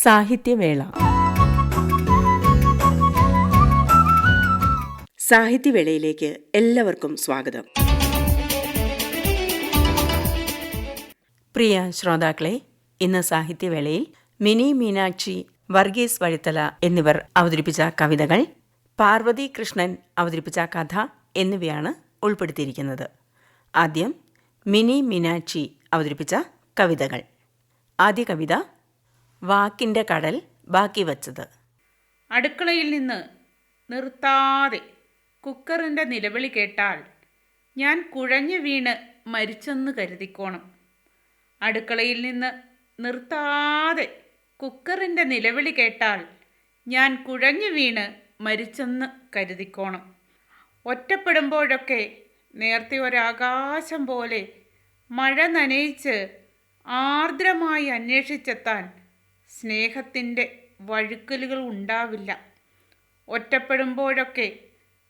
സാഹിത്യവേള. സാഹിത്യവേളയിലേക്ക് എല്ലാവർക്കും സ്വാഗതം. പ്രിയ ശ്രോതാക്കളെ, ഇന്ന് സാഹിത്യവേളയിൽ മിനി മീനാക്ഷി, വർഗീസ് വഴിത്തല എന്നിവർ അവതരിപ്പിച്ച കവിതകൾ, പാർവതി കൃഷ്ണൻ അവതരിപ്പിച്ച കഥ എന്നിവയാണ് ഉൾപ്പെടുത്തിയിരിക്കുന്നത്. ആദ്യം മിനി മീനാക്ഷി അവതരിപ്പിച്ച കവിതകൾ. ആദ്യ കവിത വാക്കിൻ്റെ കടൽ ബാക്കി വച്ചത്. അടുക്കളയിൽ നിന്ന് നിർത്താതെ കുക്കറിൻ്റെ നിലവിളി കേട്ടാൽ ഞാൻ കുഴഞ്ഞു വീണ് മരിച്ചെന്ന് കരുതിക്കോണം. അടുക്കളയിൽ നിന്ന് നിർത്താതെ കുക്കറിൻ്റെ നിലവിളി കേട്ടാൽ ഞാൻ കുഴഞ്ഞു വീണ് മരിച്ചെന്ന് കരുതിക്കോണം. ഒറ്റപ്പെടുമ്പോഴൊക്കെ നേരത്തെ ഒരാകാശം പോലെ മഴ നനയിച്ച് ആർദ്രമായി അന്വേഷിച്ചെത്താൻ സ്നേഹത്തിൻ്റെ വഴുക്കലുകൾ ഉണ്ടാവില്ല. ഒറ്റപ്പെടുമ്പോഴൊക്കെ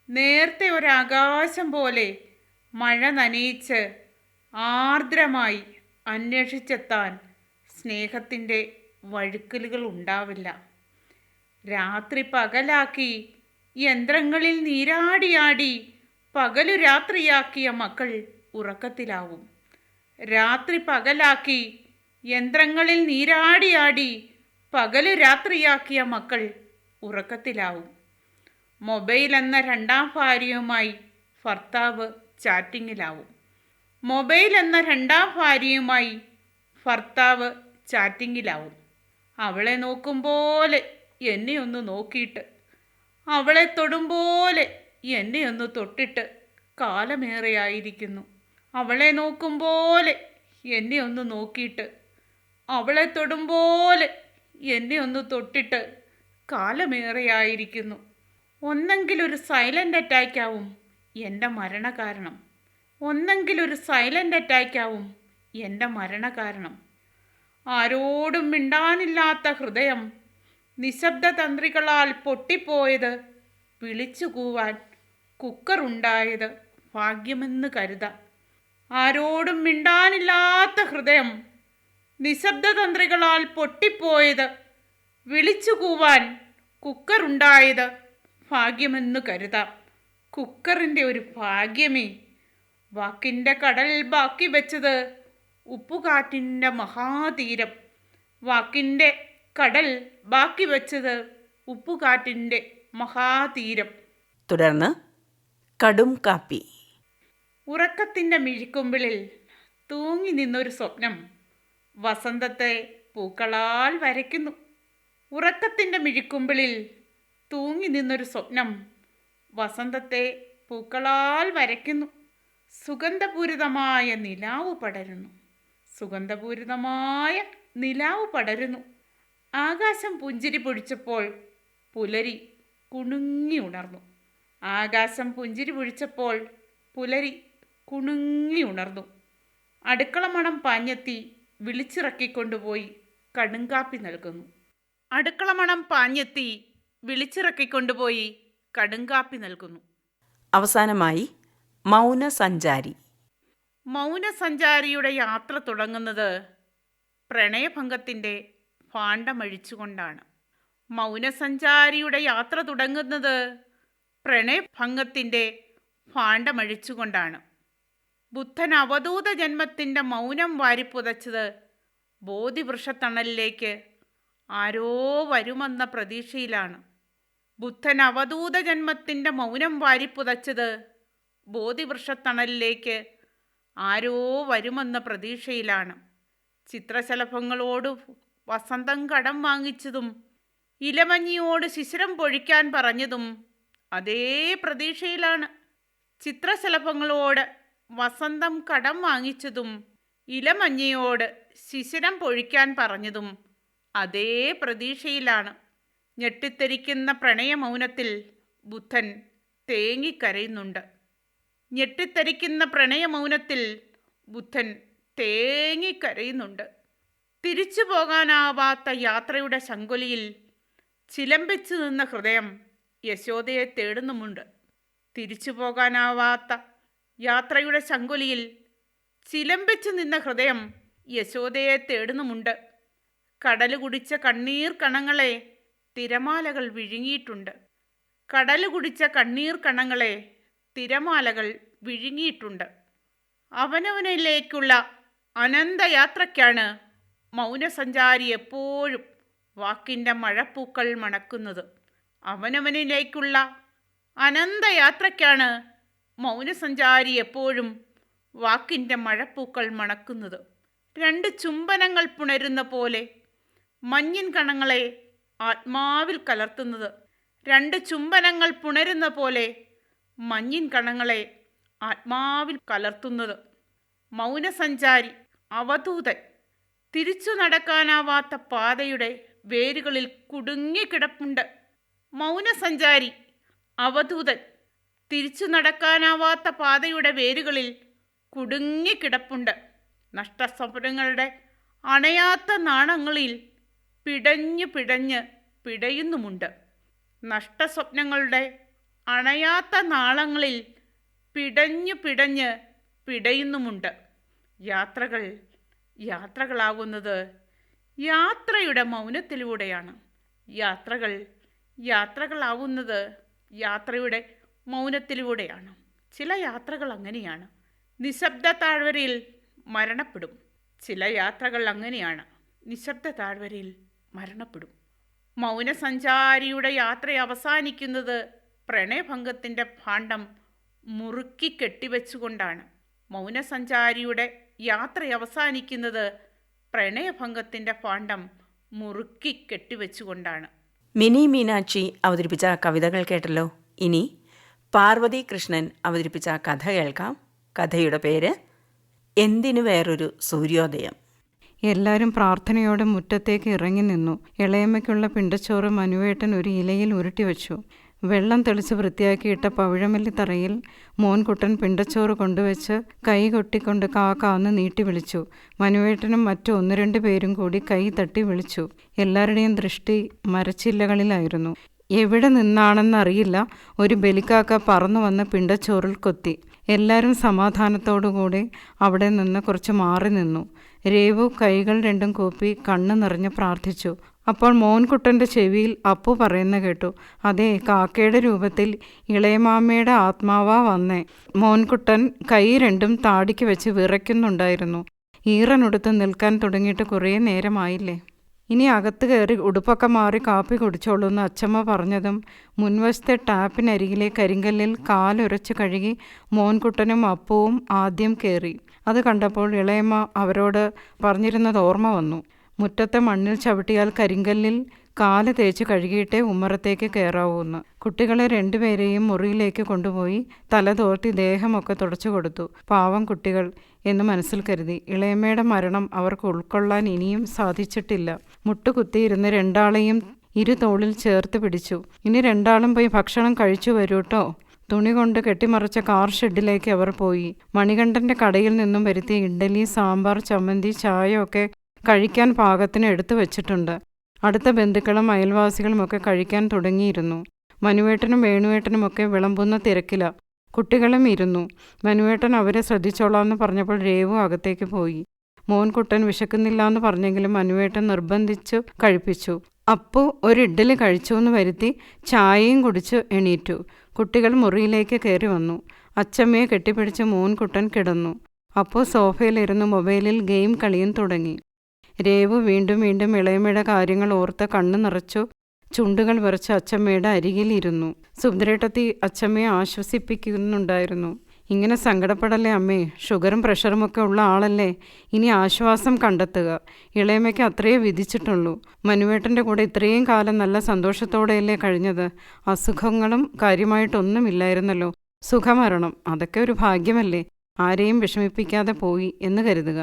നേരത്തെ ഒരാകാശം പോലെ മഴ നനയിച്ച് ആർദ്രമായി അന്വേഷിച്ചെത്താൻ സ്നേഹത്തിൻ്റെ വഴുക്കലുകൾ ഉണ്ടാവില്ല. രാത്രി പകലാക്കി യന്ത്രങ്ങളിൽ നീരാടിയാടി പകലു രാത്രിയാക്കിയ മക്കൾ ഉറക്കത്തിലാവും. രാത്രി പകലാക്കി യന്ത്രങ്ങളിൽ നീരാടിയാടി പകലു രാത്രിയാക്കിയ മക്കൾ ഉറക്കത്തിലാവും. മൊബൈൽ എന്ന രണ്ടാം ഭാര്യയുമായി ഭർത്താവ് ചാറ്റിങ്ങിലാവും. മൊബൈൽ എന്ന രണ്ടാം ഭാര്യയുമായി ഭർത്താവ് ചാറ്റിങ്ങിലാവും. അവളെ നോക്കും പോലെ എന്നെ ഒന്ന് നോക്കിയിട്ട്, അവളെ തൊടും പോലെ എന്നെ ഒന്ന് തൊട്ടിട്ട് കാലമേറെയായിരിക്കുന്നു. അവളെ നോക്കും പോലെ എന്നെ ഒന്ന് നോക്കിയിട്ട്, അവളെ തൊടും പോലെ എന്നെ ഒന്ന് തൊട്ടിട്ട് കാലമേറെയായിരിക്കുന്നു. ഒന്നെങ്കിലൊരു സൈലൻ്റ് അറ്റാക്കാവും എൻ്റെ മരണകാരണം. ഒന്നെങ്കിലൊരു സൈലൻ്റ് അറ്റാക്കാവും എൻ്റെ മരണകാരണം. ആരോടും മിണ്ടാനില്ലാത്ത ഹൃദയം നിശബ്ദ തന്ത്രികളാൽ പൊട്ടിപ്പോയത് വിളിച്ചു കൂവാൻ കുക്കറുണ്ടായത് ഭാഗ്യമെന്ന് കരുതാം. ആരോടും മിണ്ടാനില്ലാത്ത ഹൃദയം നിശബ്ദതന്ത്രികളാൽ പൊട്ടിപ്പോയത് വിളിച്ചു കൂവാൻ കുക്കറുണ്ടായത് ഭാഗ്യമെന്നു കരുതാം. കുക്കറിൻ്റെ ഒരു ഭാഗ്യമേ, വാക്കിൻ്റെ കടൽ ബാക്കി വെച്ചത് ഉപ്പുകാറ്റിൻ്റെ മഹാതീരം. വാക്കിൻ്റെ കടൽ ബാക്കി വെച്ചത് ഉപ്പുകാറ്റിൻ്റെ മഹാതീരം. തുടർന്ന് കടും കാപ്പി. ഉറക്കത്തിൻ്റെ മിഴിക്കുമ്പിളിൽ തൂങ്ങി നിന്നൊരു സ്വപ്നം വസന്തത്തെ പൂക്കളാൽ വരയ്ക്കുന്നു. ഉറക്കത്തിൻ്റെ മിഴിക്കുമ്പിളിൽ തൂങ്ങി നിന്നൊരു സ്വപ്നം വസന്തത്തെ പൂക്കളാൽ വരയ്ക്കുന്നു. സുഗന്ധപൂരിതമായ നിലാവ് പടരുന്നു. സുഗന്ധപൂരിതമായ നിലാവ് പടരുന്നു. ആകാശം പുഞ്ചിരി പൊഴിച്ചപ്പോൾ പുലരി കുണുങ്ങി ഉണർന്നു. ആകാശം പുഞ്ചിരി പൊഴിച്ചപ്പോൾ പുലരി കുണുങ്ങി ഉണർന്നു. അടുക്കള മണം പാഞ്ഞെത്തി വിളിച്ചിറക്കിക്കൊണ്ടുപോയി കടുങ്കാപ്പി നൽകുന്നു. അടുക്കള മണം പാഞ്ഞെത്തി വിളിച്ചിറക്കിക്കൊണ്ടുപോയി കടുങ്കാപ്പി നൽകുന്നു. അവസാനമായി മൗനസഞ്ചാരി. മൗനസഞ്ചാരിയുടെ യാത്ര തുടങ്ങുന്നത് പ്രണയഭംഗത്തിൻ്റെ ഭാണ്ഡമഴിച്ചുകൊണ്ടാണ്. മൗനസഞ്ചാരിയുടെ യാത്ര തുടങ്ങുന്നത് പ്രണയഭംഗത്തിൻ്റെ ഭാണ്ഡമഴിച്ചുകൊണ്ടാണ്. ബുദ്ധൻ അവധൂത ജന്മത്തിൻ്റെ മൗനം വാരിപ്പുതച്ചത് ബോധിവൃക്ഷത്തണലിലേക്ക് ആരോ വരുമെന്ന പ്രതീക്ഷയിലാണ്. ബുദ്ധൻ അവധൂത ജന്മത്തിൻ്റെ മൗനം വാരിപ്പുതച്ചത് ബോധിവൃക്ഷത്തണലിലേക്ക് ആരോ വരുമെന്ന പ്രതീക്ഷയിലാണ്. ചിത്രശലഭങ്ങളോട് വസന്തം കടം വാങ്ങിച്ചതും ഇലമഞ്ഞിയോട് ശിശിരം പൊഴിക്കാൻ പറഞ്ഞതും അതേ പ്രതീക്ഷയിലാണ്. ചിത്രശലഭങ്ങളോട് വസന്തം കടം വാങ്ങിച്ചതും ഇലമഞ്ഞയോട് ശിശിരം പൊഴിക്കാൻ പറഞ്ഞതും അതേ പ്രതീക്ഷയിലാണ്. ഞെട്ടിത്തെരിക്കുന്ന പ്രണയമൗനത്തിൽ ബുദ്ധൻ തേങ്ങിക്കരയുന്നുണ്ട്. ഞെട്ടിത്തെരിക്കുന്ന പ്രണയമൗനത്തിൽ ബുദ്ധൻ തേങ്ങിക്കരയുന്നുണ്ട്. തിരിച്ചു പോകാനാവാത്ത യാത്രയുടെ ശങ്കുലിയിൽ ചിലമ്പിച്ചു നിന്ന ഹൃദയം യശോദയെ തേടുന്നുമുണ്ട്. തിരിച്ചു പോകാനാവാത്ത യാത്രയുടെ ശങ്കുലിയിൽ ചിലമ്പിച്ചു നിന്ന ഹൃദയം യശോദയെ തേടുന്നുമുണ്ട്. കടൽ കുടിച്ച കണ്ണീർ കണങ്ങളെ തിരമാലകൾ വിഴുങ്ങിയിട്ടുണ്ട്. കടൽ കുടിച്ച കണ്ണീർ കണങ്ങളെ തിരമാലകൾ വിഴുങ്ങിയിട്ടുണ്ട്. അവനവനിലേക്കുള്ള അനന്തയാത്രയ്ക്കാണ് മൗനസഞ്ചാരി എപ്പോഴും വാക്കിൻ്റെ മഴപ്പൂക്കൾ മണക്കുന്നത്. അവനവനിലേക്കുള്ള അനന്തയാത്രയ്ക്കാണ് മൗനസഞ്ചാരി എപ്പോഴും വാക്കിൻ്റെ മഴപ്പൂക്കൾ മണക്കുന്നത്. രണ്ട് ചുംബനങ്ങൾ പുണരുന്ന പോലെ മഞ്ഞിൻ കണങ്ങളെ ആത്മാവിൽ കലർത്തുന്നത്. രണ്ട് ചുംബനങ്ങൾ പുണരുന്ന പോലെ മഞ്ഞിൻ കണങ്ങളെ ആത്മാവിൽ കലർത്തുന്നത്. മൗനസഞ്ചാരി, അവധൂതൻ, തിരിച്ചു നടക്കാനാവാത്ത പാതയുടെ വേരുകളിൽ കുടുങ്ങിക്കിടപ്പുണ്ട്. മൗനസഞ്ചാരി, അവധൂതൻ, തിരിച്ചു നടക്കാനാവാത്ത പാതയുടെ വേരുകളിൽ കുടുങ്ങിക്കിടപ്പുണ്ട്. നഷ്ടസ്വപ്നങ്ങളുടെ അണയാത്ത നാളങ്ങളിൽ പിടഞ്ഞു പിടഞ്ഞ് പിടയുന്നുമുണ്ട്. നഷ്ടസ്വപ്നങ്ങളുടെ അണയാത്ത നാളങ്ങളിൽ പിടഞ്ഞു പിടഞ്ഞ് പിടയുന്നുമുണ്ട്. യാത്രകൾ യാത്രകളാകുന്നത് യാത്രയുടെ മൗനത്തിലൂടെയാണ്. യാത്രകൾ യാത്രകളാവുന്നത് യാത്രയുടെ മൗനത്തിലൂടെയാണ്. ചില യാത്രകൾ അങ്ങനെയാണ്, നിശബ്ദ താഴ്വരയിൽ മരണപ്പെടും. ചില യാത്രകൾ അങ്ങനെയാണ്, നിശബ്ദ താഴ്വരയിൽ മരണപ്പെടും. മൗനസഞ്ചാരിയുടെ യാത്ര അവസാനിക്കുന്നത് പ്രണയഭംഗത്തിൻ്റെ ഭാണ്ഡം മുറുക്കി കെട്ടിവെച്ചുകൊണ്ടാണ്. മൗനസഞ്ചാരിയുടെ യാത്ര അവസാനിക്കുന്നത് പ്രണയഭംഗത്തിൻ്റെ ഭാണ്ഡം മുറുക്കി കെട്ടിവെച്ചുകൊണ്ടാണ്. മിനി മീനാക്ഷി അവതരിപ്പിച്ച കവിതകൾ കേട്ടല്ലോ. ഇനി പാർവതി കൃഷ്ണൻ അവതരിപ്പിച്ച കഥ കേൾക്കാം. കഥയുടെ പേര് എന്തിനു വേറൊരു സൂര്യോദയം. എല്ലാവരും പ്രാർത്ഥനയോടെ മുറ്റത്തേക്ക് ഇറങ്ങി നിന്നു. ഇളയമ്മയ്ക്കുള്ള പിണ്ടച്ചോറ് മനുവേട്ടൻ ഒരു ഇലയിൽ ഉരുട്ടിവെച്ചു. വെള്ളം തെളിച്ച് വൃത്തിയാക്കിയിട്ട പവിഴമല്ലി തറയിൽ മോൻകുട്ടൻ പിണ്ടച്ചോറ് കൊണ്ടുവച്ച് കൈ കൊട്ടിക്കൊണ്ട് കാക്കാന്ന് നീട്ടി വിളിച്ചു. മനുവേട്ടനും മറ്റു 1-2 പേരും കൂടി കൈ തട്ടി വിളിച്ചു. എല്ലാവരുടെയും ദൃഷ്ടി മരച്ചില്ലകളിലായിരുന്നു. എവിടെ നിന്നാണെന്നറിയില്ല, ഒരു ബലിക്കാക്ക പറന്നു വന്ന് പിണ്ടച്ചോറിൽ കൊത്തി. എല്ലാവരും സമാധാനത്തോടുകൂടി അവിടെ നിന്ന് കുറച്ച് മാറി നിന്നു. രേവു കൈകൾ രണ്ടും കൂപ്പി കണ്ണ് നിറഞ്ഞ് പ്രാർത്ഥിച്ചു. അപ്പോൾ മോൻകുട്ടൻ്റെ ചെവിയിൽ അപ്പു പറയുന്ന കേട്ടു, അതെ, കാക്കയുടെ രൂപത്തിൽ ഇളയമാമയുടെ ആത്മാവാ വന്നേ. മോൻകുട്ടൻ കൈ രണ്ടും താടിക്ക് വെച്ച് വിറയ്ക്കുന്നുണ്ടായിരുന്നു. ഈറനൊടുത്ത് നിൽക്കാൻ തുടങ്ങിയിട്ട് കുറേ നേരമായില്ലേ. ഇനി അകത്ത് കയറി ഉടുപ്പൊക്കെ മാറി കാപ്പി കുടിച്ചോളൂ എന്ന് അച്ചമ്മ പറഞ്ഞതും മുൻവശത്തെ ടാപ്പിനരികിലെ കരിങ്കല്ലിൽ കാലുരച്ച് കഴുകി മോൻകുട്ടനും അപ്പുവും ആദ്യം കയറി. അത് കണ്ടപ്പോൾ ഇളയമ്മ അവരോട് പറഞ്ഞിരുന്നത് ഓർമ്മ വന്നു. മുറ്റത്തെ മണ്ണിൽ ചവിട്ടിയാൽ കരിങ്കല്ലിൽ കാല് തേച്ച് കഴുകിയിട്ടേ ഉമ്മറത്തേക്ക് കയറാവൂന്ന്. കുട്ടികളെ 2 പേരെയും മുറിയിലേക്ക് കൊണ്ടുപോയി തല തോർത്തി ദേഹമൊക്കെ തുടച്ചു കൊടുത്തു. പാവം കുട്ടികൾ എന്ന് മനസ്സിൽ കരുതി. ഇളയമ്മയുടെ മരണം അവർക്ക് ഉൾക്കൊള്ളാൻ ഇനിയും സാധിച്ചിട്ടില്ല. മുട്ടുകുത്തിയിരുന്ന് 2ആളെയും തോളിൽ ചേർത്ത് പിടിച്ചു. ഇനി 2ആളും പോയി ഭക്ഷണം കഴിച്ചു വരൂട്ടോ. തുണി കൊണ്ട് കെട്ടിമറച്ച കാർ ഷെഡിലേക്ക് അവർ പോയി. മണികണ്ഠൻ്റെ കടയിൽ നിന്നും വരുത്തിയ ഇഡ്ഡലി, സാമ്പാർ, ചമ്മന്തി, ചായ ഒക്കെ കഴിക്കാൻ പാകത്തിന് എടുത്തു വച്ചിട്ടുണ്ട്. അടുത്ത ബന്ധുക്കളും അയൽവാസികളുമൊക്കെ കഴിക്കാൻ തുടങ്ങിയിരുന്നു. മനുവേട്ടനും വേണുവേട്ടനുമൊക്കെ വിളമ്പുന്ന തിരക്കില. കുട്ടികളും ഇരുന്നു. മനുവേട്ടൻ അവരെ ശ്രദ്ധിച്ചോളാമെന്ന് പറഞ്ഞപ്പോൾ രേവു അകത്തേക്ക് പോയി. മോൻകുട്ടൻ വിശക്കുന്നില്ല എന്ന് പറഞ്ഞെങ്കിലും മനുവേട്ടൻ നിർബന്ധിച്ചു കഴിപ്പിച്ചു. അപ്പു ഒരു ഇഡ്ഡലി കഴിച്ചുവെന്ന് വരുത്തി ചായയും കുടിച്ച് എണീറ്റു. കുട്ടികൾ മുറിയിലേക്ക് കയറി വന്നു. അച്ചമ്മയെ കെട്ടിപ്പിടിച്ച് മോൻകുട്ടൻ കിടന്നു. അപ്പു സോഫയിലിരുന്ന് മൊബൈലിൽ ഗെയിം കളിയും തുടങ്ങി. രേവു വീണ്ടും വീണ്ടും ഇളയമ്മയുടെ കാര്യങ്ങൾ ഓർത്ത് കണ്ണു നിറച്ചു ചുണ്ടുകൾ വിറച്ച് അച്ചമ്മയുടെ അരികിലിരുന്നു. സുഭദ്രേട്ടത്തി അച്ചമ്മയെ ആശ്വസിപ്പിക്കുന്നുണ്ടായിരുന്നു. ഇങ്ങനെ സങ്കടപ്പെടല്ലേ അമ്മേ, ഷുഗറും പ്രഷറുമൊക്കെ ഉള്ള ആളല്ലേ, ഇനി ആശ്വാസം കണ്ടെത്തുക. ഇളയമ്മയ്ക്ക് അത്രയേ വിധിച്ചിട്ടുള്ളൂ. മനുവേട്ടൻ്റെ കൂടെ ഇത്രയും കാലം നല്ല സന്തോഷത്തോടെയല്ലേ കഴിഞ്ഞത്. അസുഖങ്ങളും കാര്യമായിട്ടൊന്നുമില്ലായിരുന്നല്ലോ. സുഖമരണം അതൊക്കെ ഒരു ഭാഗ്യമല്ലേ. ആരെയും വിഷമിപ്പിക്കാതെ പോയി എന്ന് കരുതുക.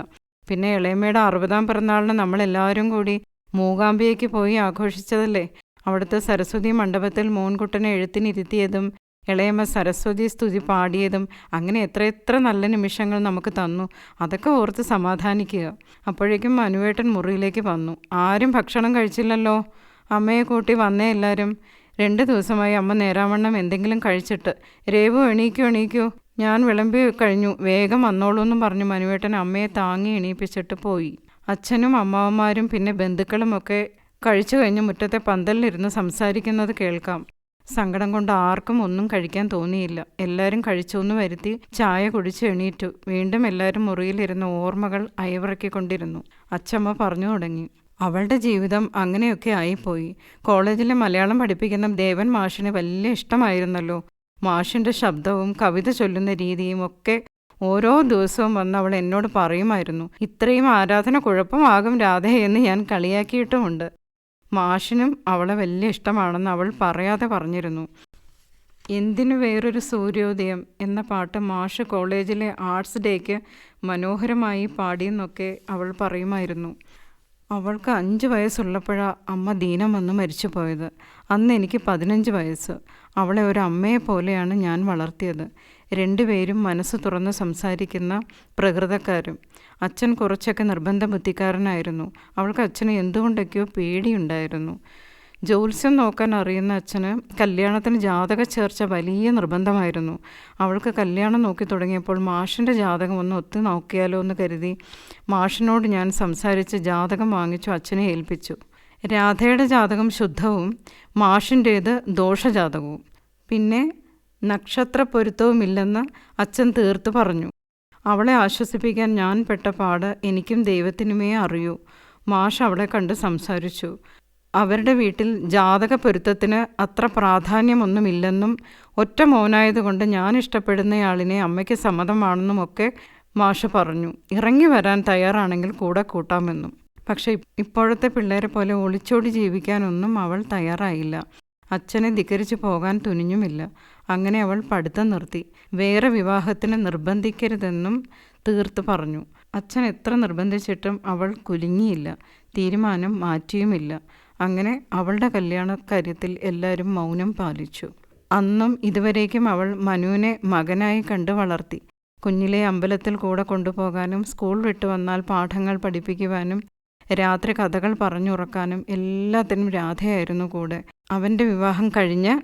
പിന്നെ ഇളയമ്മയുടെ 60-ാം പിറന്നാളിന് നമ്മളെല്ലാവരും കൂടി മൂകാംബിയയ്ക്ക് പോയി ആഘോഷിച്ചതല്ലേ. അവിടുത്തെ സരസ്വതി മണ്ഡപത്തിൽ മോൻകുട്ടനെ എഴുത്തിനിരുത്തിയതും ഇളയമ്മ സരസ്വതി സ്തുതി പാടിയതും അങ്ങനെ എത്ര നല്ല നിമിഷങ്ങൾ നമുക്ക് തന്നു. അതൊക്കെ ഓർത്ത് സമാധാനിക്കുക. അപ്പോഴേക്കും മനുവേട്ടൻ മുറിയിലേക്ക് വന്നു. ആരും ഭക്ഷണം കഴിച്ചില്ലല്ലോ. അമ്മയെ കൂട്ടി വന്നേ എല്ലാവരും. 2 ദിവസമായി അമ്മ നേരാവണ്ണം എന്തെങ്കിലും കഴിച്ചിട്ട്. രേവു എണീക്കൂ, ഞാൻ വിളമ്പി കഴിഞ്ഞു, വേഗം വന്നോളൂ എന്നും പറഞ്ഞു മനുവേട്ടൻ അമ്മയെ താങ്ങി എണീപ്പിച്ചിട്ട് പോയി. അച്ഛനും അമ്മാവന്മാരും പിന്നെ ബന്ധുക്കളുമൊക്കെ കഴിച്ചു കഴിഞ്ഞ് മുറ്റത്തെ പന്തലിലിരുന്ന് സംസാരിക്കുന്നത് കേൾക്കാം. സങ്കടം കൊണ്ട് ആർക്കും ഒന്നും കഴിക്കാൻ തോന്നിയില്ല. എല്ലാവരും കഴിച്ചൊന്നു വരുത്തി ചായ കുടിച്ച് എണീറ്റു. വീണ്ടും എല്ലാവരും മുറിയിലിരുന്ന് ഓർമ്മകൾ അയവിറക്കിക്കൊണ്ടിരുന്നു. അച്ചമ്മ പറഞ്ഞു തുടങ്ങി. അവളുടെ ജീവിതം അങ്ങനെയൊക്കെ ആയിപ്പോയി. കോളേജിലെ മലയാളം പഠിപ്പിക്കുന്ന ദേവൻ മാഷിന് വലിയ ഇഷ്ടമായിരുന്നല്ലോ. മാഷിൻ്റെ ശബ്ദവും കവിത ചൊല്ലുന്ന രീതിയും ഒക്കെ ഓരോ ദിവസവും വന്ന് അവൾ എന്നോട് പറയുമായിരുന്നു. ഇത്രയും ആരാധന കുഴപ്പമാകും രാധയെന്ന് ഞാൻ കളിയാക്കിയിട്ടുമുണ്ട്. മാഷിനും അവളെ വലിയ ഇഷ്ടമാണെന്ന് അവൾ പറയാതെ പറഞ്ഞിരുന്നു. എന്തിനു വേറൊരു സൂര്യോദയം എന്ന പാട്ട് മാഷ് കോളേജിലെ ആർട്സ് ഡേക്ക് മനോഹരമായി പാടിയെന്നൊക്കെ അവൾ പറയുമായിരുന്നു. അവൾക്ക് 5 വയസ്സുള്ളപ്പോഴാണ് അമ്മ ദീനം വന്ന് മരിച്ചു പോയത്. അന്ന് എനിക്ക് 15 വയസ്സ്. അവളെ ഒരു അമ്മയെ പോലെയാണ് ഞാൻ വളർത്തിയത്. 2 പേരും മനസ്സ് തുറന്ന് സംസാരിക്കുന്ന പ്രകൃതക്കാരും. അച്ഛൻ കുറച്ചൊക്കെ നിർബന്ധ ബുദ്ധിക്കാരനായിരുന്നു. അവൾക്ക് അച്ഛന് എന്തുകൊണ്ടൊക്കെയോ പേടിയുണ്ടായിരുന്നു. ജ്യോത്സ്യം നോക്കാൻ അറിയുന്ന അച്ഛന് കല്യാണത്തിന് ജാതക ചേർച്ച വലിയ നിർബന്ധമായിരുന്നു. അവൾക്ക് കല്യാണം നോക്കി തുടങ്ങിയപ്പോൾ മാഷിൻ്റെ ജാതകം ഒന്ന് ഒത്തു നോക്കിയാലോ എന്ന് കരുതി മാഷിനോട് ഞാൻ സംസാരിച്ച് ജാതകം വാങ്ങിച്ചു അച്ഛനെ ഏൽപ്പിച്ചു. രാധയുടെ ജാതകം ശുദ്ധവും മാഷിൻ്റേത് ദോഷജാതകവും. പിന്നെ നക്ഷത്ര പൊരുത്തവുമില്ലെന്ന് അച്ഛൻ തീർത്തു പറഞ്ഞു. അവളെ ആശ്വസിപ്പിക്കാൻ ഞാൻ പെട്ട പാട് എനിക്കും ദൈവത്തിനുമേ അറിയൂ. മാഷ് അവളെ കണ്ട് സംസാരിച്ചു. അവരുടെ വീട്ടിൽ ജാതക പൊരുത്തത്തിന് അത്ര പ്രാധാന്യമൊന്നുമില്ലെന്നും ഒറ്റ മോനായതുകൊണ്ട് ഞാൻ ഇഷ്ടപ്പെടുന്നയാളിനെ അമ്മയ്ക്ക് സമ്മതമാണെന്നുമൊക്കെ മാഷ് പറഞ്ഞു. ഇറങ്ങി വരാൻ തയ്യാറാണെങ്കിൽ കൂടെ കൂട്ടാമെന്നും. പക്ഷെ ഇപ്പോഴത്തെ പിള്ളേരെ പോലെ ഒളിച്ചോടി ജീവിക്കാനൊന്നും അവൾ തയ്യാറായില്ല. അച്ഛനെ ധിക്കരിച്ചു പോകാൻ തുനിഞ്ഞുമില്ല. അങ്ങനെ അവൾ പഠിത്തം നിർത്തി. വേറെ വിവാഹത്തിന് നിർബന്ധിക്കരുതെന്നും തീർത്ത് പറഞ്ഞു. അച്ഛൻ എത്ര നിർബന്ധിച്ചിട്ടും അവൾ കുലുങ്ങിയില്ല. തീരുമാനം മാറ്റിയുമില്ല. അങ്ങനെ അവളുടെ കല്യാണക്കാര്യത്തിൽ എല്ലാവരും മൗനം പാലിച്ചു. അന്നും ഇതുവരേക്കും അവൾ മനുവിനെ മകനായി കണ്ട് വളർത്തി. കുഞ്ഞിലെ അമ്പലത്തിൽ കൂടെ കൊണ്ടുപോകാനും സ്കൂൾ വിട്ടു വന്നാൽ പാഠങ്ങൾ പഠിപ്പിക്കുവാനും രാത്രി കഥകൾ പറഞ്ഞുറക്കാനും എല്ലാത്തിനും രാധയായിരുന്നു കൂടെ. അവൻ്റെ വിവാഹം കഴിഞ്ഞ്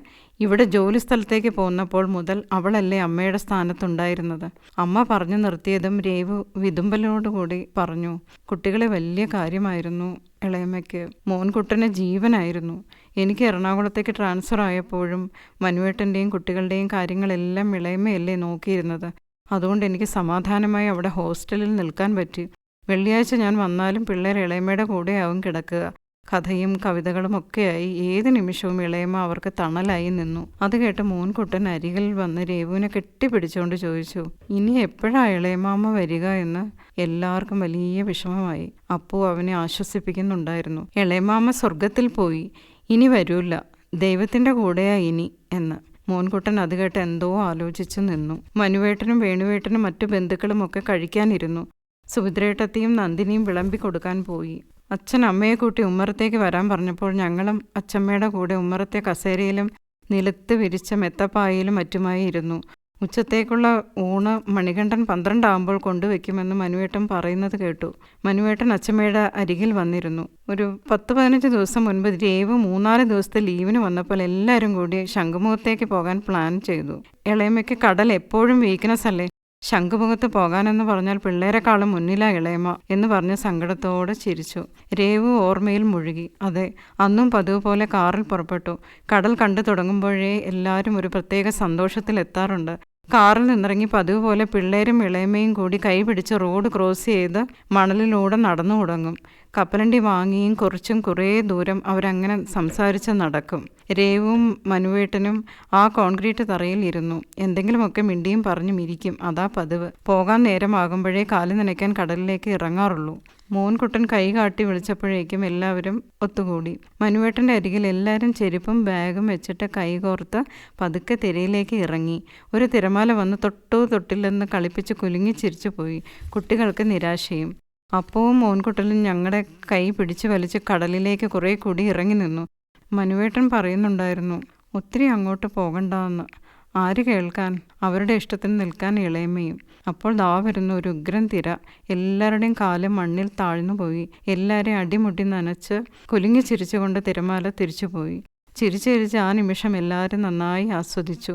ഇവിടെ ജോലി സ്ഥലത്തേക്ക് പോന്നപ്പോൾ മുതൽ അവളല്ലേ അമ്മയുടെ സ്ഥാനത്തുണ്ടായിരുന്നത്. അമ്മ പറഞ്ഞു നിർത്തിയതും രേവു വിതുമ്പലോടുകൂടി പറഞ്ഞു. കുട്ടികളെ വലിയ കാര്യമായിരുന്നു ഇളയമ്മയ്ക്ക്. മോൻകുട്ടന് ജീവനായിരുന്നു. എനിക്ക് എറണാകുളത്തേക്ക് ട്രാൻസ്ഫർ ആയപ്പോഴും മനുവേട്ടൻ്റെയും കുട്ടികളുടെയും കാര്യങ്ങളെല്ലാം ഇളയമ്മയല്ലേ നോക്കിയിരുന്നത്. അതുകൊണ്ട് എനിക്ക് സമാധാനമായി അവിടെ ഹോസ്റ്റലിൽ നിൽക്കാൻ പറ്റി. വെള്ളിയാഴ്ച ഞാൻ വന്നാലും പിള്ളേർ ഇളയമ്മയുടെ കൂടെയാവും കിടക്കുക. കഥയും കവിതകളും ഒക്കെയായി ഏത് നിമിഷവും ഇളയമ്മ അവർക്ക് തണലായി നിന്നു. അത് കേട്ട് മോൻകുട്ടൻ അരികിൽ വന്ന് രേവുവിനെ കെട്ടിപ്പിടിച്ചുകൊണ്ട് ചോദിച്ചു, ഇനി എപ്പോഴാണ് ഇളയമ്മാമ്മ വരിക എന്ന്. എല്ലാവർക്കും വലിയ വിഷമമായി. അപ്പു അവനെ ആശ്വസിപ്പിക്കുന്നുണ്ടായിരുന്നു. ഇളയമ്മാമ്മ സ്വർഗത്തിൽ പോയി, ഇനി വരൂല്ല, ദൈവത്തിൻ്റെ കൂടെയാ ഇനി എന്ന്. മോൻകുട്ടൻ അത് കേട്ട് എന്തോ ആലോചിച്ചു നിന്നു. മനുവേട്ടനും വേണുവേട്ടനും മറ്റു ബന്ധുക്കളുമൊക്കെ കഴിക്കാനിരുന്നു. സുഭദ്രേട്ടത്തെയും നന്ദിനിയും വിളമ്പി കൊടുക്കാൻ പോയി. അച്ഛൻ അമ്മയെ കൂട്ടി ഉമ്മറത്തേക്ക് വരാൻ പറഞ്ഞപ്പോൾ ഞങ്ങളും അച്ചമ്മയുടെ കൂടെ ഉമ്മറത്തെ കസേരയിലും നിലത്ത് വിരിച്ച മെത്തപ്പായയിലും മറ്റുമായി ഇരുന്നു. ഉച്ചത്തേക്കുള്ള ഊണ് മണികണ്ഠൻ 12 ആകുമ്പോൾ കൊണ്ടുവയ്ക്കുമെന്ന് മനുവേട്ടൻ പറയുന്നത് കേട്ടു. മനുവേട്ടൻ അച്ചമ്മയുടെ അരികിൽ വന്നിരുന്നു. ഒരു 10-15 ദിവസം മുൻപ് രേവു 3-4 ദിവസത്തെ ലീവിന് വന്നപ്പോൾ എല്ലാവരും കൂടി ശംഖുമുഖത്തേക്ക് പോകാൻ പ്ലാൻ ചെയ്തു. ഇളയമ്മയ്ക്ക് കടൽ എപ്പോഴും വീക്ക്നെസ് അല്ലേ. ശംഖുമുഖത്ത് പോകാനെന്ന് പറഞ്ഞാൽ പിള്ളേരെക്കാളും മുന്നിലാ ഇളയമ്മ എന്ന് പറഞ്ഞ് സങ്കടത്തോടെ ചിരിച്ചു. രേവു ഓർമ്മയിൽ മുഴുകി. അതെ, അന്നും പതിവ് പോലെ കാറിൽ പുറപ്പെട്ടു. കടൽ കണ്ടു തുടങ്ങുമ്പോഴേ എല്ലാവരും ഒരു പ്രത്യേക സന്തോഷത്തിലെത്താറുണ്ട്. കാറിൽ നിന്നിറങ്ങി പതിവ് പോലെ പിള്ളേരും ഇളയമ്മയും കൂടി കൈപിടിച്ച് റോഡ് ക്രോസ് ചെയ്ത് മണലിലൂടെ നടന്നു തുടങ്ങും. കപ്പലണ്ടി വാങ്ങിയും കുറിച്ചും കുറേ ദൂരം അവരങ്ങനെ സംസാരിച്ച് നടക്കും. രേവും മനുവേട്ടനും ആ കോൺക്രീറ്റ് തറയിൽ ഇരുന്നു എന്തെങ്കിലുമൊക്കെ മിണ്ടിയും പറഞ്ഞും ഇരിക്കും. അതാ പതിവ്. പോകാൻ നേരമാകുമ്പോഴേ കാല് നനയ്ക്കാൻ കടലിലേക്ക് ഇറങ്ങാറുള്ളൂ. മോൻകുട്ടൻ കൈ കാട്ടി വിളിച്ചപ്പോഴേക്കും എല്ലാവരും ഒത്തുകൂടി. മനുവേട്ടൻ്റെ അരികിൽ എല്ലാവരും ചെരുപ്പും ബാഗും വെച്ചിട്ട് കൈകോർത്ത് പതുക്കെ തിരയിലേക്ക് ഇറങ്ങി. ഒരു തിരമാല വന്ന് തൊട്ടില്ലെന്ന് കളിപ്പിച്ച് കുലുങ്ങി ചിരിച്ചു പോയി. കുട്ടികൾക്ക് നിരാശയും. അപ്പവും മോൻകുട്ടനും ഞങ്ങളുടെ കൈ പിടിച്ചു വലിച്ച് കടലിലേക്ക് കുറേ കൂടി ഇറങ്ങി നിന്നു. മനുവേട്ടൻ പറയുന്നുണ്ടായിരുന്നു, ഒത്തിരി അങ്ങോട്ട് പോകണ്ടെന്ന്. ആര് കേൾക്കാൻ? അവരുടെ ഇഷ്ടത്തിന് നിൽക്കാൻ ഇളയമ്മയും. അപ്പോൾ ദാ വരുന്ന ഒരു ഉഗ്രൻ തിര. എല്ലാവരുടെയും കാല് മണ്ണിൽ താഴ്ന്നു പോയി. എല്ലാവരെയും അടിമുട്ടി നനച്ച് കുലുങ്ങി ചിരിച്ചുകൊണ്ട് തിരമാല തിരിച്ചുപോയി. ചിരിച്ച് ആ നിമിഷം എല്ലാവരും നന്നായി ആസ്വദിച്ചു.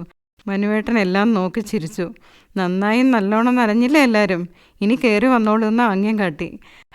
മനുവേട്ടൻ എല്ലാം നോക്കി ചിരിച്ചു. നന്നായി നല്ലോണം നനഞ്ഞില്ലേ എല്ലാവരും, ഇനി കയറി വന്നോളൂ എന്ന് ആംഗ്യം കാട്ടി.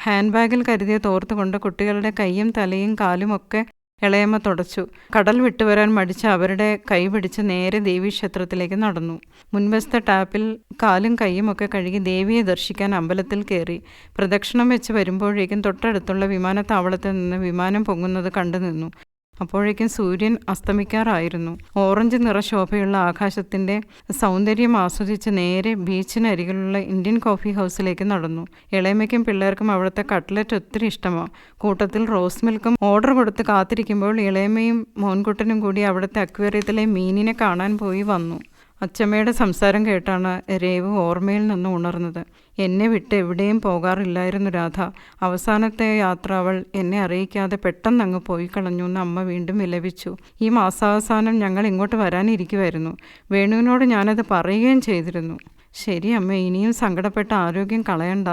ഹാൻഡ് ബാഗിൽ കരുതിയ തോർത്ത് കൊണ്ട് കുട്ടികളുടെ കൈയും തലയും കാലുമൊക്കെ ഇളയമ്മ തുടച്ചു. കടൽ വിട്ടുവരാൻ മടിച്ച് അവരുടെ കൈ പിടിച്ച് നേരെ ദേവീക്ഷേത്രത്തിലേക്ക് നടന്നു. മുൻവശത്തെ ടാപ്പിൽ കാലും കൈയുമൊക്കെ കഴുകി ദേവിയെ ദർശിക്കാൻ അമ്പലത്തിൽ കയറി. പ്രദക്ഷിണം വെച്ച് വരുമ്പോഴേക്കും തൊട്ടടുത്തുള്ള വിമാനത്താവളത്തിൽ നിന്ന് വിമാനം പൊങ്ങുന്നത് കണ്ടു നിന്നു. അപ്പോഴേക്കും സൂര്യൻ അസ്തമിക്കാറായിരുന്നു. ഓറഞ്ച് നിറശോഭയുള്ള ആകാശത്തിൻ്റെ സൗന്ദര്യം ആസ്വദിച്ച് നേരെ ബീച്ചിനരികിലുള്ള ഇന്ത്യൻ കോഫി ഹൗസിലേക്ക് നടന്നു. ഇളയമ്മയ്ക്കും പിള്ളേർക്കും അവിടുത്തെ കട്ട്ലറ്റ് ഒത്തിരി ഇഷ്ടമാണ്. കൂട്ടത്തിൽ റോസ് മിൽക്കും ഓർഡർ കൊടുത്ത് കാത്തിരിക്കുമ്പോൾ ഇളയമ്മയും മോൻകുട്ടനും കൂടി അവിടുത്തെ അക്വേറിയത്തിലെ മീനിനെ കാണാൻ പോയി വന്നു. അച്ചമ്മയുടെ സംസാരം കേട്ടാണ് രേവു ഓർമ്മയിൽ നിന്ന് ഉണർന്നത്. എന്നെ വിട്ട് എവിടെയും പോകാറില്ലായിരുന്നു രാധ. അവസാനത്തെ യാത്ര അവൾ എന്നെ അറിയിക്കാതെ പെട്ടെന്നങ്ങ് പോയി കളഞ്ഞു എന്ന് അമ്മ വീണ്ടും വിലപിച്ചു. ഈ മാസാവസാനം ഞങ്ങൾ ഇങ്ങോട്ട് വരാനിരിക്കുമായിരുന്നു. വേണുവിനോട് ഞാനത് പറയുകയും ചെയ്തിരുന്നു. ശരി അമ്മ, ഇനിയും സങ്കടപ്പെട്ട ആരോഗ്യം കളയണ്ട.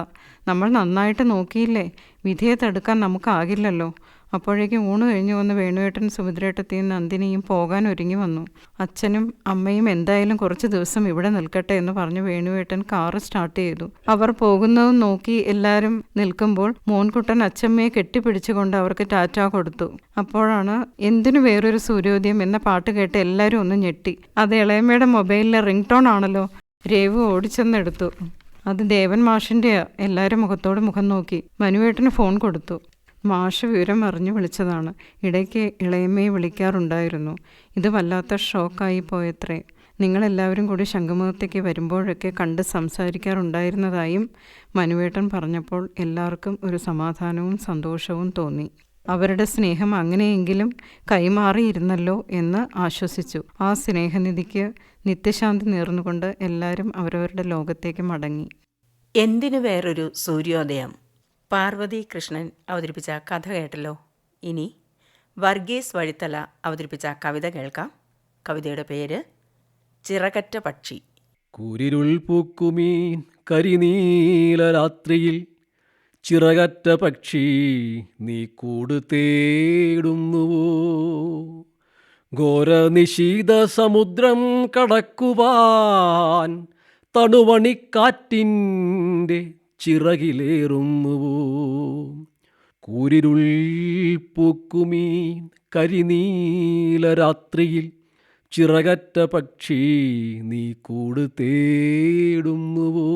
നമ്മൾ നന്നായിട്ട് നോക്കിയില്ലേ, വിധിയെ തടുക്കാൻ നമുക്കാകില്ലല്ലോ. അപ്പോഴേക്കും ഊണ് കഴിഞ്ഞു വന്ന് വേണുവേട്ടൻ സുഭദ്രേട്ടത്തെയും നന്ദിനിയും പോകാൻ ഒരുങ്ങി വന്നു. അച്ഛനും അമ്മയും എന്തായാലും കുറച്ച് ദിവസം ഇവിടെ നിൽക്കട്ടെ എന്ന് പറഞ്ഞു വേണുവേട്ടൻ കാറ് സ്റ്റാർട്ട് ചെയ്തു. അവർ പോകുന്നതും നോക്കി എല്ലാവരും നിൽക്കുമ്പോൾ മോൻകുട്ടൻ അച്ചമ്മയെ കെട്ടിപ്പിടിച്ചുകൊണ്ട് അവർക്ക് ടാറ്റ കൊടുത്തു. അപ്പോഴാണ് എന്തിനു വേറൊരു സൂര്യോദയം എന്ന പാട്ട് കേട്ട് എല്ലാവരും ഒന്ന് ഞെട്ടി. അത് ഇളയമ്മയുടെ മൊബൈലിലെ റിംഗ് ടോൺ ആണല്ലോ. രേവു ഓടിച്ചെന്നെടുത്തു. അത് ദേവൻ മാഷിൻ്റെയാ. എല്ലാവരും മുഖത്തോട് മുഖം നോക്കി. മനുവേട്ടന് ഫോൺ കൊടുത്തു. മാഷ് വിവരം അറിഞ്ഞു വിളിച്ചതാണ്. ഇടയ്ക്ക് ഇളയമ്മയെ വിളിക്കാറുണ്ടായിരുന്നു. ഇത് വല്ലാത്ത ഷോക്കായി പോയത്രേ. നിങ്ങളെല്ലാവരും കൂടി ശംഖുമുഖത്തേക്ക് വരുമ്പോഴൊക്കെ കണ്ട് സംസാരിക്കാറുണ്ടായിരുന്നതായും മനുവേട്ടൻ പറഞ്ഞപ്പോൾ എല്ലാവർക്കും ഒരു സമാധാനവും സന്തോഷവും തോന്നി. അവരുടെ സ്നേഹം അങ്ങനെയെങ്കിലും കൈമാറിയിരുന്നല്ലോ എന്ന് ആശ്വസിച്ചു. ആ സ്നേഹനിധിക്ക് നിത്യശാന്തി നേർന്നുകൊണ്ട് എല്ലാവരും അവരവരുടെ ലോകത്തേക്ക് മടങ്ങി. എന്തിനു വേറൊരു സൂര്യോദയം. പാർവതി കൃഷ്ണൻ അവതരിപ്പിച്ച കഥ കേട്ടല്ലോ. ഇനി വർഗീസ് വഴിത്തല അവതരിപ്പിച്ച കവിത കേൾക്കാം. കവിതയുടെ പേര് ചിറകറ്റ പക്ഷി. കൂരിരുൾ പൂക്കുമീൻ കരിനീല രാത്രിയിൽ ചിറകറ്റ പക്ഷി നീ കൂട് തേടുന്നുവോ? ഘോരനിശീത സമുദ്രം കടക്കുവാൻ തണുവണിക്കാറ്റിൻ്റെ ചിറകിലേറുന്നുവോ? കൂരിരുൾ പൂക്കുമീൻ കരിനീല രാത്രിയിൽ ചിറകറ്റ പക്ഷി നീ കൂട് തേടുന്നുവോ?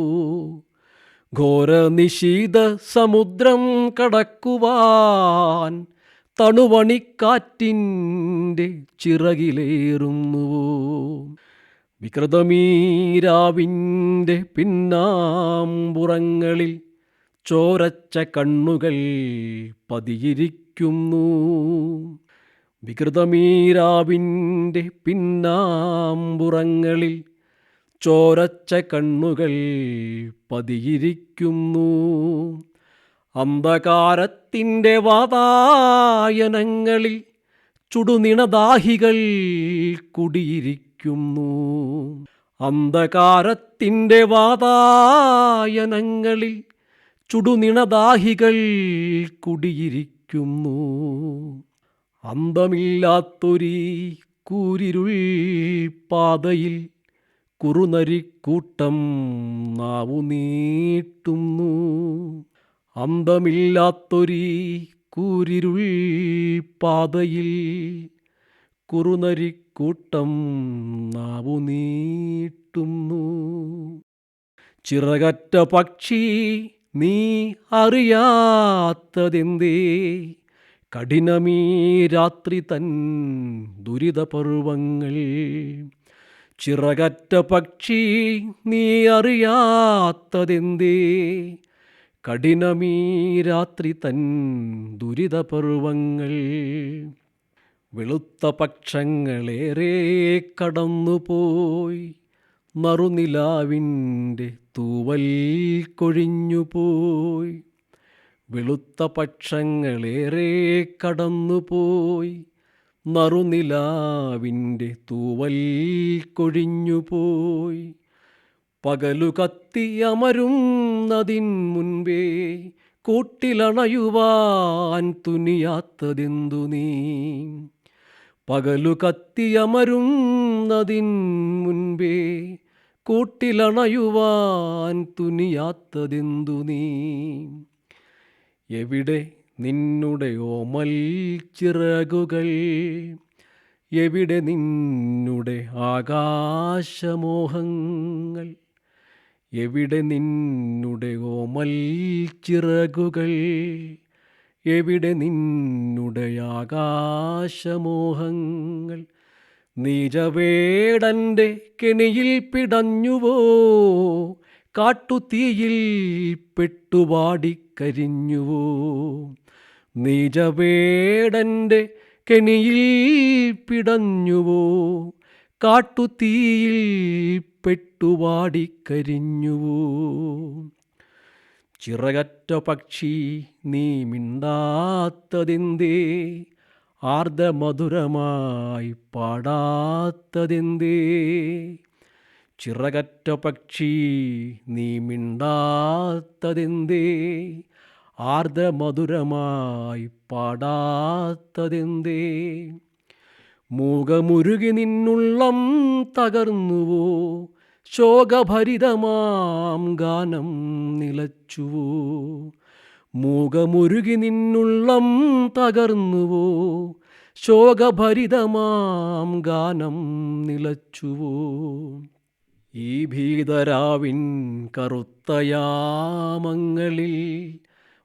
ഘോരനിശീത സമുദ്രം കടക്കുവാൻ തണുവണിക്കാറ്റിൻ്റെ ചിറകിലേറുന്നുവോ? വികൃതമീരാവിൻ്റെ പിന്നാമ്പുറങ്ങളിൽ ചോരച്ച കണ്ണുകൾ പതിയിരിക്കുന്നു. വികൃതമീരാവിൻ്റെ പിന്നാമ്പുറങ്ങളിൽ ചോരച്ച കണ്ണുകൾ പതിയിരിക്കുന്നു. അന്ധകാരത്തിൻ്റെ വാതായനങ്ങളിൽ ചുടുനിണദാഹികൾ കുടിയിരിക്കുന്നു. അന്ധകാരത്തിൻ്റെ വാതായനങ്ങളിൽ ചുടുനിണദാഹികൾ കുടിയിരിക്കുന്നു. അന്തമില്ലാത്തൊരീ കൂരിരുൾ പാതയിൽ കുറുനരിക്കൂട്ടം നാവു നീട്ടുന്നു. അന്തമില്ലാത്തൊരീ കൂരിരുൾ പാതയിൽ കുറുനരിക്കൂട്ടം നാവു നീട്ടുന്നു. ചിറകറ്റ പക്ഷി നീ അറിയാത്തതെന്തേ? കഠിനമീ രാത്രി തൻ ദുരിതപർവങ്ങൾ. ചിറകറ്റ പക്ഷി നീ അറിയാത്തതെന്തേ? കഠിനമീ രാത്രി തൻ ദുരിതപർവങ്ങൾ. വെളുത്ത പക്ഷങ്ങളേറെ കടന്നുപോയി നറുനിലാവിൻ്റെ തൂവൽ കൊഴിഞ്ഞുപോയി. വെളുത്ത പക്ഷങ്ങളേറെ കടന്നുപോയി നറുനിലാവിൻ്റെ തൂവൽ കൊഴിഞ്ഞുപോയി. പകലു കത്തിയമരുന്നതിൻ മുൻപേ കൂട്ടിലണയുവാൻ തുനിയാത്തതെന്തു നീ? പകലു കത്തിയമരുന്നതിൻ മുൻപേ കൂട്ടിലണയുവാൻ തുനിയാത്തതെന്തു നീ? എവിടെ നിന്നുടെ ഓമൽ ചിറകുകൾ? എവിടെ നിന്നുടെ ആകാശമോഹങ്ങൾ? എവിടെ നിന്നുടെ ഓമൽ ചിറകുകൾ? എവിടെ നിന്നുടെ ആകാശമോഹങ്ങൾ? നീചവേടൻ്റെ കെണിയിൽ പിടഞ്ഞുവോ? കാട്ടുതീയിൽ പെട്ടുപാടിക്കരിഞ്ഞുവോ? നീചവേടൻ്റെ കെണിയിൽ പിടഞ്ഞുവോ? കാട്ടുതീയിൽ പെട്ടുപാടിക്കരിഞ്ഞുവോ? ചിറകറ്റ പക്ഷി നീ മിണ്ടാത്തതെന്തേ? ആർദ്രമധുരമായി പാടാത്തതെന്തേ? ചിറകറ്റ പക്ഷി നീ മിണ്ടാത്തതെന്തേ? ആർദ്രമധുരമായി പാടാത്തതെന്തേ? മൂകമുരുകി നിന്നുള്ളം തകർന്നുവോ? ശോകഭരിതമാം ഗാനം നിലച്ചുവോ? മൂകമുരുകി നിന്നുള്ളം തകർന്നുവോ? ശോകഭരിതമാം ഗാനം നിലച്ചുവോ? ഈ ഭീതരാവിൻ കറുത്തയാമങ്ങളിൽ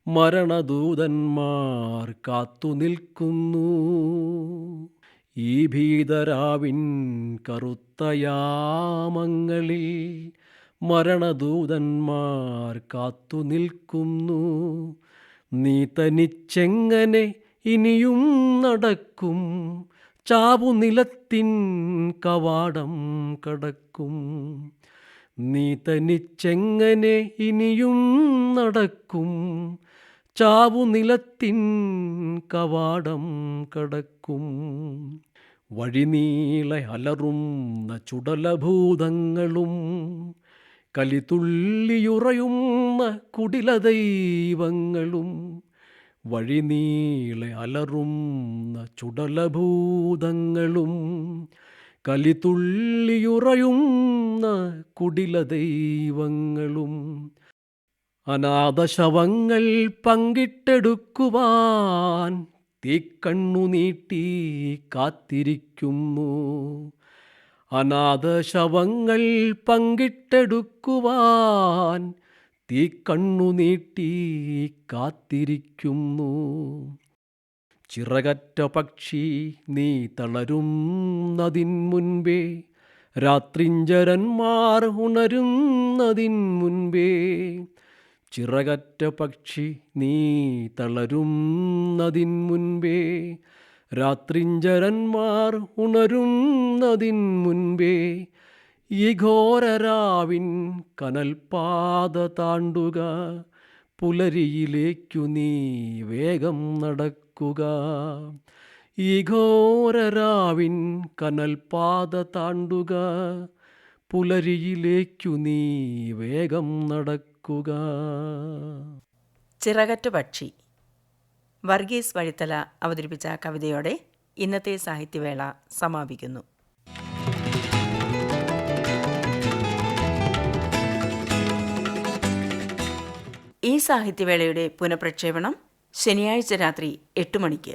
മരണദൂതന്മാർ കാത്തുനിൽക്കുന്നു. ഈ ഭീതരാവിൻ കറുത്തയാമങ്ങളിൽ മരണദൂതന്മാർ കാത്തുനിൽക്കുന്നു. നീ തനിച്ചെങ്ങനെ ഇനിയും നടക്കും? ചാവുനിലത്തിൻ കവാടം കടക്കും. നീ തനിച്ചെങ്ങനെ ഇനിയും നടക്കും? ചാവുനിലത്തിൻ കവാടം കടക്കും. വഴിനീളെ അലറുന്ന ചുടലഭൂതങ്ങളും കലിതുള്ളിയുറയുന്ന കുടിലദൈവങ്ങളും. വഴിനീളെ അലറുന്ന ചുടലഭൂതങ്ങളും കലിതുള്ളിയുറയുന്ന കുടിലദൈവങ്ങളും. അനാഥശവങ്ങൾ പങ്കിട്ടെടുക്കുവാൻ തീക്കണ്ണു നീട്ടി കാത്തിരിക്കുന്നു. അനാഥശവങ്ങൾ പങ്കിട്ടെടുക്കുവാൻ തീക്കണ്ണു നീട്ടി കാത്തിരിക്കുന്നു. ചിറകറ്റ പക്ഷി നീ തളരുന്നതിൻ മുൻപേ, രാത്രിഞ്ചരന്മാർ ഉണരുന്നതിൻ മുൻപേ. ചിറകറ്റ പക്ഷി നീ തളരുന്നതിൻ മുൻപേ, രാത്രിഞ്ചരന്മാർ ഉണരുന്നതിൻ മുൻപേ. ഈ ഘോരരാവിൻ കനൽപാത താണ്ടുക, പുലരിയിലേക്കു നീ വേഗം നടക്കുക. ഈ ഘോരരാവിൻ കനൽപാത താണ്ടുക, പുലരിയിലേക്കു നീ വേഗം നടക്കുക. ചിറകറ്റ പക്ഷി. വർഗീസ് വഴിത്തല അവതരിപ്പിച്ച കവിതയോടെ ഇന്നത്തെ സാഹിത്യവേള സമാപിക്കുന്നു. ഈ സാഹിത്യവേളയുടെ പുനഃപ്രക്ഷേപണം ശനിയാഴ്ച രാത്രി 8 മണിക്ക്.